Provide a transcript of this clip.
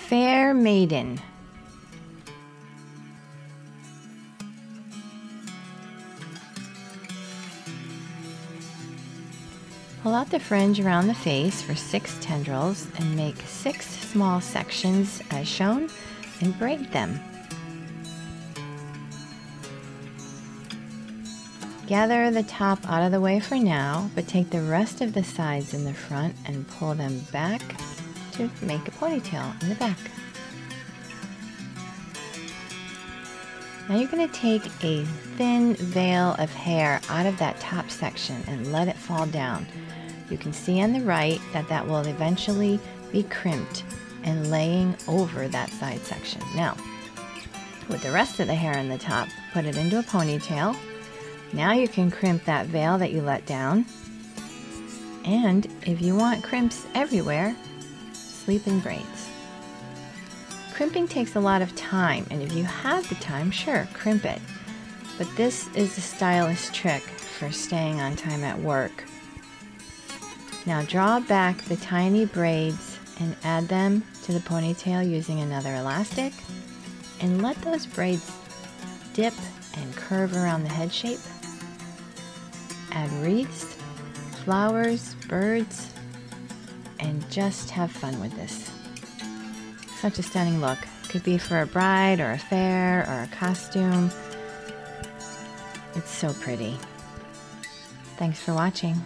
Fair Maiden. Pull out the fringe around the face for 6 tendrils and make 6 small sections as shown and braid them. Gather the top out of the way for now, but take the rest of the sides in the front and pull them back to make a ponytail in the back. Now you're going to take a thin veil of hair out of that top section and let it fall down. You can see on the right that that will eventually be crimped and laying over that side section. Now, with the rest of the hair in the top, put it into a ponytail. Now you can crimp that veil that you let down. And if you want crimps everywhere, sleep in braids. Crimping takes a lot of time, and if you have the time, sure, crimp it. But this is a stylish trick for staying on time at work. Now draw back the tiny braids and add them to the ponytail using another elastic, and let those braids dip and curve around the head shape. Add wreaths, flowers, birds, and just have fun with this. Such a stunning look. Could be for a bride or a fair or a costume. It's so pretty. Thanks for watching.